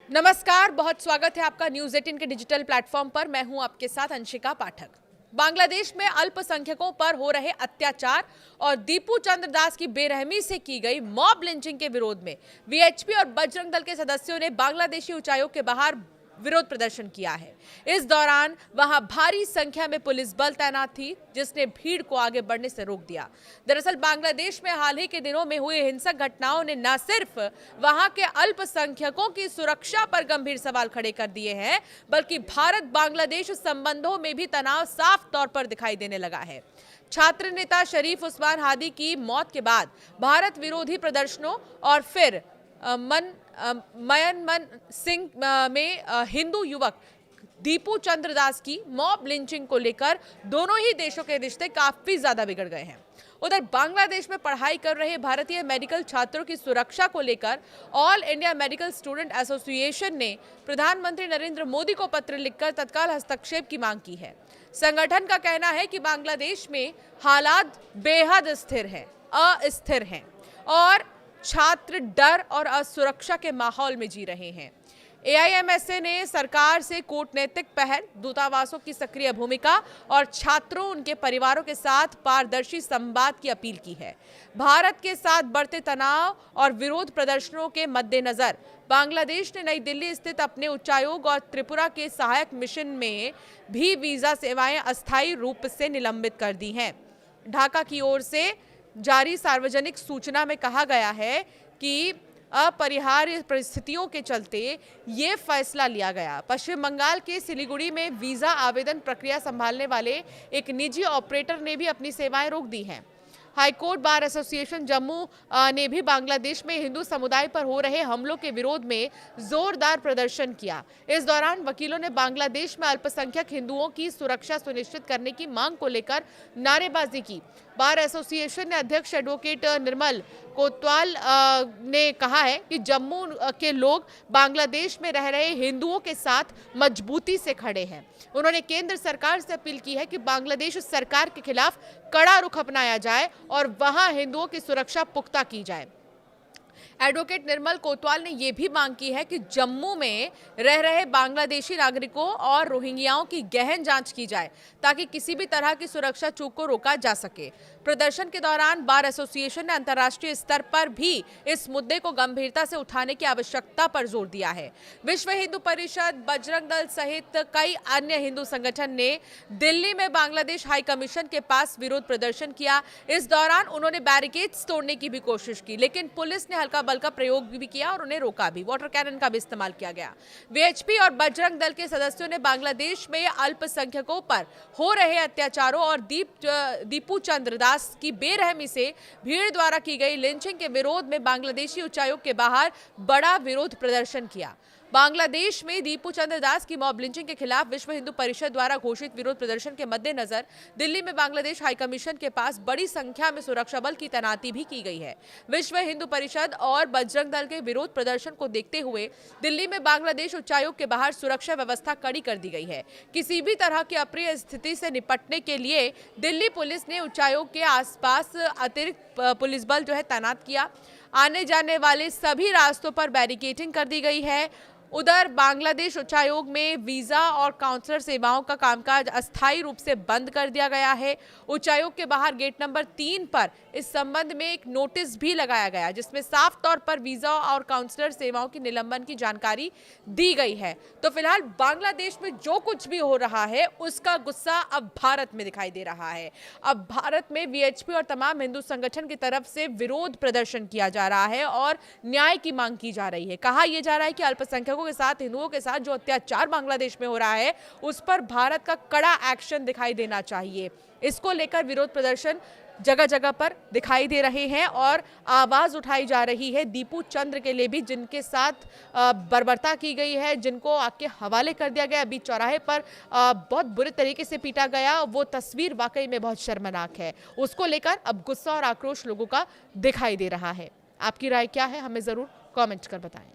नमस्कार, बहुत स्वागत है आपका न्यूज़ 18 के डिजिटल प्लेटफॉर्म पर। मैं हूं आपके साथ अंशिका पाठक। बांग्लादेश में अल्पसंख्यकों पर हो रहे अत्याचार और दीपू चंद्र दास की बेरहमी से की गई मॉब लिंचिंग के विरोध में वीएचपी और बजरंग दल के सदस्यों ने बांग्लादेशी उच्चायोग के बाहर विरोध प्रदर्शन किया है। इस दौरान वहां भारी संख्या में पुलिस बल तैनात थी, जिसने भीड़ को आगे बढ़ने से रोक दिया। दरअसल बांग्लादेश में हाल ही के दिनों में हुई हिंसक घटनाओं ने न सिर्फ वहां के अल्पसंख्यकों की सुरक्षा पर गंभीर सवाल खड़े कर दिए हैं, बल्कि भारत बांग्लादेश संबंधों में भी तनाव साफ तौर पर दिखाई देने लगा है। छात्र नेता शरीफ उस्मान हादी की मौत के बाद भारत विरोधी प्रदर्शनों और फिर मयनमन सिंह में हिंदू युवक दीपू चंद्र दास की मॉब लिंचिंग को लेकर दोनों ही देशों के रिश्ते काफी ज्यादा बिगड़ गए हैं। उधर बांग्लादेश में पढ़ाई कर रहे भारतीय मेडिकल छात्रों की सुरक्षा को लेकर all India medical student association ने प्रधानमंत्री नरेंद्र मोदी को पत्र लिखकर तत्काल हस्तक्षेप की मांग की है। संगठन का कहना है कि बांग्लादेश में हालात बेहद अस्थिर हैं और छात्र डर और असुरक्षा के माहौल में जी रहे हैं। एआईएमएसए ने सरकार से कूटनीतिक पहल, दूतावासों की सक्रिय भूमिका और छात्रों उनके परिवारों के साथ पारदर्शी संवाद की अपील की है। भारत के साथ बढ़ते तनाव और विरोध प्रदर्शनों के मद्देनजर बांग्लादेश ने नई दिल्ली स्थित अपने उच्चायोग और त्रिपुरा के सहायक मिशन में भी वीजा सेवाएं अस्थायी रूप से निलंबित कर दी हैं। ढाका की ओर से जारी सार्वजनिक सूचना में कहा गया है कि अपरिहार्य परिस्थितियों के चलते ये फैसला लिया गया। पश्चिम बंगाल के सिलीगुड़ी में वीजा आवेदन प्रक्रिया संभालने वाले एक निजी ऑपरेटर ने भी अपनी सेवाएं रोक दी हैं। हाईकोर्ट बार एसोसिएशन जम्मू ने भी बांग्लादेश में हिंदू समुदाय पर हो रहे हमलों के विरोध में जोरदार प्रदर्शन किया। इस दौरान वकीलों ने बांग्लादेश में अल्पसंख्यक हिंदुओं की सुरक्षा सुनिश्चित करने की मांग को लेकर नारेबाजी की। बार एसोसिएशन ने अध्यक्ष एडवोकेट निर्मल कोतवाल ने कहा है कि जम्मू के लोग बांग्लादेश में रह रहे हिंदुओं के साथ मजबूती से खड़े हैं। उन्होंने केंद्र सरकार से अपील की है कि बांग्लादेश सरकार के खिलाफ कड़ा रुख अपनाया जाए और वहां हिंदुओं की सुरक्षा पुख्ता की जाए। एडवोकेट निर्मल कोतवाल ने यह भी मांग की है कि जम्मू में रह रहे बांग्लादेशी नागरिकों और रोहिंग्याओं की गहन जांच की जाए, ताकि किसी भी तरह की सुरक्षा चूक को रोका जा सके। प्रदर्शन के दौरान बार एसोसिएशन ने अंतर्राष्ट्रीय स्तर पर भी इस मुद्दे को गंभीरता से उठाने की आवश्यकता पर जोर दिया है। विश्व हिंदू परिषद, बजरंग दल सहित कई अन्य हिंदू संगठन ने दिल्ली में बांग्लादेश हाई कमीशन के पास विरोध प्रदर्शन किया। इस दौरान उन्होंने बैरिकेड्स तोड़ने की भी कोशिश की, लेकिन पुलिस ने हल्का बल का प्रयोग भी किया और उन्हें रोका भी। वाटर कैनन का भी इस्तेमाल किया गया। वीएचपी और बजरंग दल के सदस्यों ने बांग्लादेश में अल्पसंख्यकों पर हो रहे अत्याचारों और दीपू चंद्र दास की बेरहमी से भीड़ द्वारा की गई लिंचिंग के विरोध में बांग्लादेशी उच्चायोग के बाहर बड़ा विरोध प्रदर्शन किया। बांग्लादेश में दीपू चंद्र दास की मॉब लिंचिंग के खिलाफ विश्व हिंदू परिषद द्वारा घोषित विरोध प्रदर्शन के मद्देनजर दिल्ली में बांग्लादेश हाई कमीशन के पास बड़ी संख्या में सुरक्षा बल की तैनाती भी की गई है। विश्व हिंदू परिषद और बजरंग दल के विरोध प्रदर्शन को देखते हुए दिल्ली में बांग्लादेश उच्चायोग के बाहर सुरक्षा व्यवस्था कड़ी कर दी गई है। किसी भी तरह की अप्रिय स्थिति से निपटने के लिए दिल्ली पुलिस ने उच्चायोग के आसपास अतिरिक्त पुलिस बल तैनात किया। आने जाने वाले सभी रास्तों पर बैरिकेडिंग कर दी गई है। उधर बांग्लादेश उच्चायोग में वीजा और काउंसलर सेवाओं का कामकाज अस्थायी रूप से बंद कर दिया गया है। उच्चायोग के बाहर गेट नंबर 3 पर इस संबंध में एक नोटिस भी लगाया गया, जिसमें साफ तौर पर वीजा और काउंसलर सेवाओं की निलंबन की जानकारी दी गई है। तो फिलहाल बांग्लादेश में जो कुछ भी हो रहा है, उसका गुस्सा अब भारत में दिखाई दे रहा है। अब भारत में वीएचपी और तमाम हिंदू संगठन की तरफ से विरोध प्रदर्शन किया जा रहा है और न्याय की मांग की जा रही है। कहा यह जा रहा है कि अल्पसंख्यकों के साथ, हिंदुओं के साथ जो अत्याचार बांग्लादेश में हो रहा है, उस पर भारत का कड़ा एक्शन दिखाई देना चाहिए। इसको लेकर विरोध प्रदर्शन जगह जगह पर दिखाई दे रहे हैं और आवाज उठाई जा रही है दीपू चंद्र के लिए भी, जिनके साथ बर्बरता की गई है, जिनको आग के हवाले कर दिया गया। बीच चौराहे पर बहुत बुरे तरीके से पीटा गया। वो तस्वीर वाकई में बहुत शर्मनाक है। उसको लेकर अब गुस्सा और आक्रोश लोगों का दिखाई दे रहा है। आपकी राय क्या है, हमें जरूर कमेंट कर बताएं।